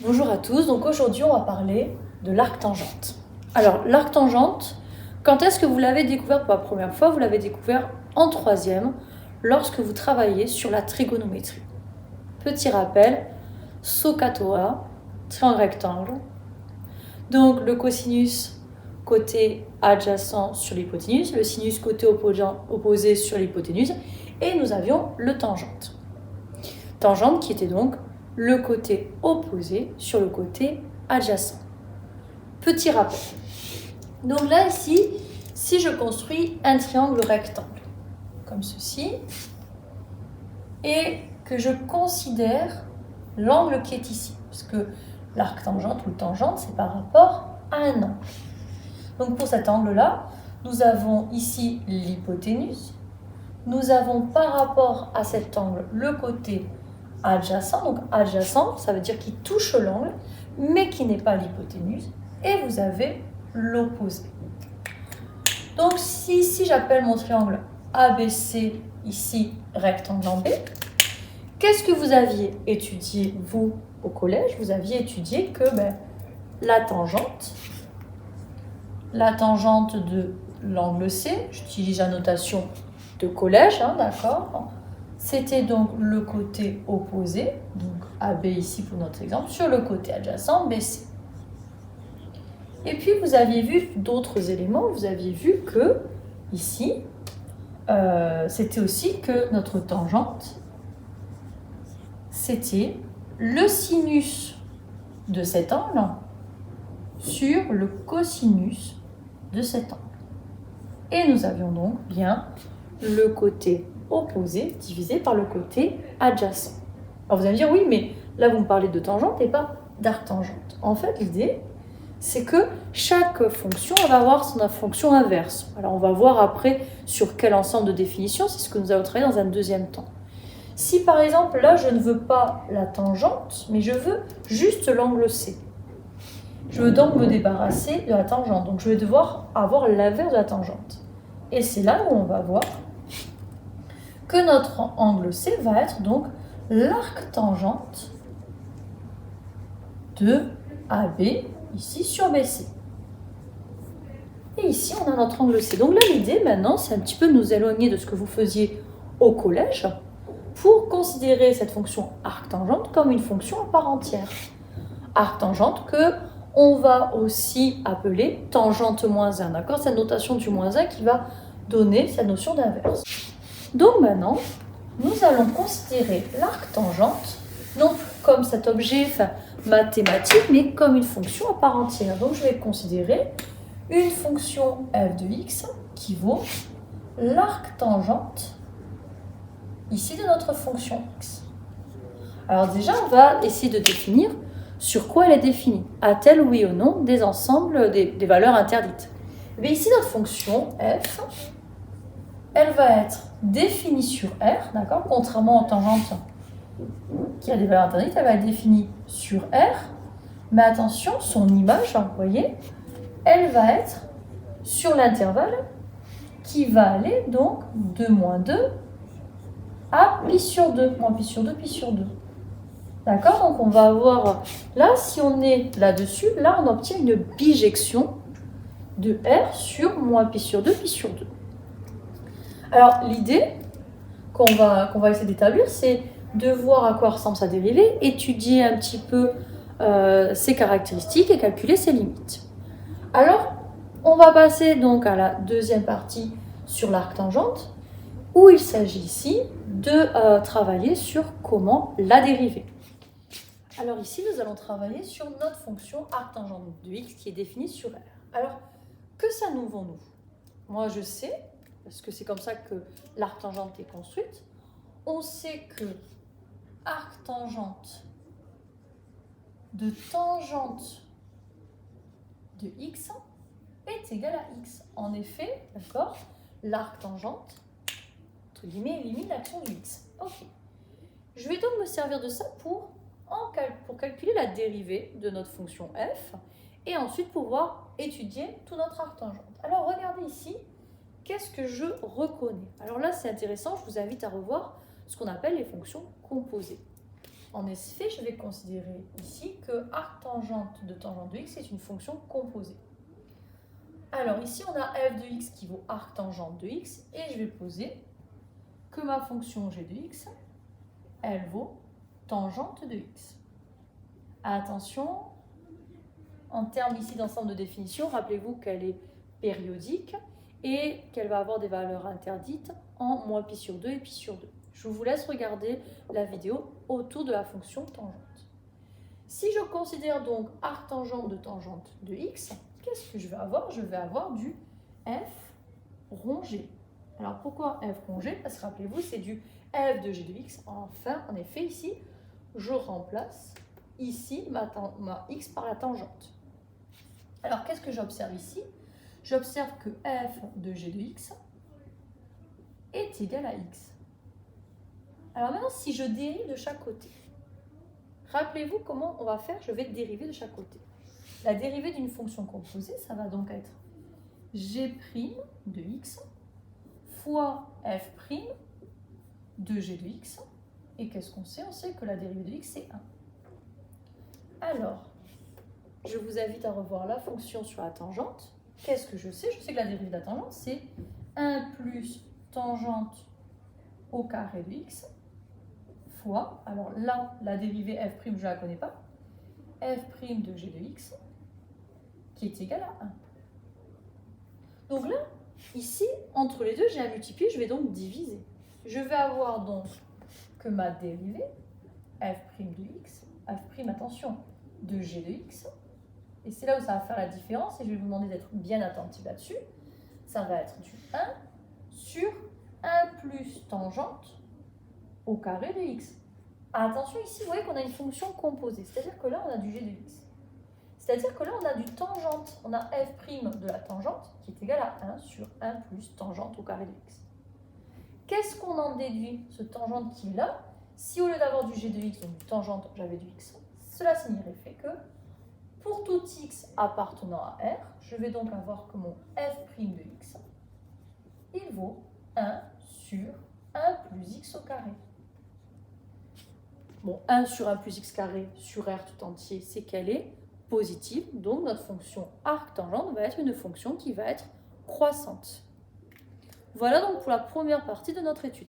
Bonjour à tous, donc aujourd'hui on va parler de l'arc tangente. Alors l'arc tangente, quand est-ce que vous l'avez découvert pour la première fois? Vous l'avez découvert en troisième, lorsque vous travaillez sur la trigonométrie. Petit rappel, SOHCAHTOA, triangle rectangle. Donc le cosinus côté adjacent sur l'hypoténuse, le sinus côté opposé sur l'hypoténuse, et nous avions le tangente. Tangente qui était donc le côté opposé sur le côté adjacent. Petit rappel. Donc là, ici, si je construis un triangle rectangle, comme ceci, et que je considère l'angle qui est ici, parce que l'arc tangente ou tangente, c'est par rapport à un angle. Donc pour cet angle-là, nous avons ici l'hypoténuse, nous avons par rapport à cet angle le côté adjacent, donc adjacent, ça veut dire qu'il touche l'angle, mais qui n'est pas l'hypoténuse, et vous avez l'opposé. Donc si j'appelle mon triangle ABC ici rectangle en B, qu'est-ce que vous aviez étudié, vous, au collège? Vous aviez étudié que la tangente de l'angle C, j'utilise la notation de collège, d'accord? C'était donc le côté opposé, donc AB ici pour notre exemple, sur le côté adjacent BC. Et puis vous aviez vu d'autres éléments, vous aviez vu que ici, c'était aussi que notre tangente, c'était le sinus de cet angle sur le cosinus de cet angle. Et nous avions donc bien le côté opposé divisé par le côté adjacent. Alors vous allez me dire, oui, mais là vous me parlez de tangente et pas d'arc tangente. En fait, l'idée, c'est que chaque fonction va avoir son fonction inverse. Alors on va voir après sur quel ensemble de définitions, c'est ce que nous allons travailler dans un deuxième temps. Si par exemple, là, je ne veux pas la tangente, mais je veux juste l'angle C. Je veux donc me débarrasser de la tangente. Donc je vais devoir avoir l'inverse de la tangente. Et c'est là où on va voir que notre angle C va être donc l'arc tangente de AB ici sur BC. Et ici, on a notre angle C. Donc là, l'idée maintenant, c'est un petit peu de nous éloigner de ce que vous faisiez au collège pour considérer cette fonction arc tangente comme une fonction à part entière. Arc tangente que on va aussi appeler tangente moins 1, d'accord? C'est la notation du moins 1 qui va donner cette notion d'inverse. Donc maintenant, nous allons considérer l'arc tangente, non plus comme cet objet mathématique, mais comme une fonction à part entière. Donc je vais considérer une fonction f de x qui vaut l'arc tangente ici de notre fonction x. Alors déjà, on va essayer de définir sur quoi elle est définie. A-t-elle, oui ou non, des ensembles, des valeurs interdites? Mais ici, notre fonction f, elle va être définie sur R, d'accord? Contrairement aux tangentes qui a des valeurs interdites, elle va être définie sur R. Mais attention, son image, vous voyez, elle va être sur l'intervalle qui va aller donc de moins 2 à pi sur 2, moins pi sur 2, pi sur 2. D'accord? Donc on va avoir, là, si on est là-dessus, là on obtient une bijection de R sur moins pi sur 2, pi sur 2. Alors l'idée qu'on va essayer d'établir, c'est de voir à quoi ressemble sa dérivée, étudier un petit peu ses caractéristiques et calculer ses limites. Alors, on va passer donc à la deuxième partie sur l'arc tangente, où il s'agit ici de travailler sur comment la dériver. Alors ici, nous allons travailler sur notre fonction arc tangente de x qui est définie sur R. Alors, que ça nous vaut, nous? Moi, je sais, parce que c'est comme ça que l'arc tangente est construite, on sait que arc tangente de tangente de x est égal à x. En effet, d'accord, l'arc tangente, entre guillemets, élimine l'action du x. Ok. Je vais donc me servir de ça pour calculer la dérivée de notre fonction f et ensuite pouvoir étudier tout notre arc tangente. Alors regardez ici, qu'est-ce que je reconnais? Alors là, c'est intéressant, je vous invite à revoir ce qu'on appelle les fonctions composées. En effet, je vais considérer ici que arc tangente de tangente de x est une fonction composée. Alors ici, on a f de x qui vaut arc tangente de x, et je vais poser que ma fonction g de x, elle vaut tangente de x. Attention, en termes ici d'ensemble de définition, rappelez-vous qu'elle est périodique et qu'elle va avoir des valeurs interdites en moins pi sur 2 et pi sur 2. Je vous laisse regarder la vidéo autour de la fonction tangente. Si je considère donc arc tangente de x, qu'est-ce que je vais avoir? Je vais avoir du f rond g. Alors pourquoi f rond g? Parce que rappelez-vous, c'est du f de g de x. Enfin, en effet, ici, je remplace ici ma x par la tangente. Alors qu'est-ce que j'observe ici? J'observe que f de g de x est égal à x. Alors maintenant, si je dérive de chaque côté, rappelez-vous comment on va faire, je vais dériver de chaque côté. La dérivée d'une fonction composée, ça va donc être g' de x fois f' de g de x. Et qu'est-ce qu'on sait? On sait que la dérivée de x, c'est 1. Alors, je vous invite à revoir la fonction sur la tangente. Qu'est-ce que je sais? Je sais que la dérivée de la tangente, c'est 1 plus tangente au carré de x fois, alors là, la dérivée f', je ne la connais pas, f' de g de x, qui est égal à 1. Donc là, ici, entre les deux, j'ai à multiplier, je vais donc diviser. Je vais avoir donc que ma dérivée, f' de x, f', attention, de g de x, et c'est là où ça va faire la différence, et je vais vous demander d'être bien attentif là-dessus, ça va être du 1 sur 1 plus tangente au carré de x. Attention ici, vous voyez qu'on a une fonction composée, c'est-à-dire que là, on a du g de x. C'est-à-dire que là, on a du tangente, on a f' de la tangente qui est égal à 1 sur 1 plus tangente au carré de x. Qu'est-ce qu'on en déduit, ce tangente qui est là? Si au lieu d'avoir du g de x, donc du tangente, j'avais du x, cela signifierait que pour tout x appartenant à R, je vais donc avoir que mon f' de x, il vaut 1 sur 1 plus x au carré. Bon, 1 sur 1 plus x carré sur R tout entier, c'est qu'elle est positive, donc notre fonction arc-tangente va être une fonction qui va être croissante. Voilà donc pour la première partie de notre étude.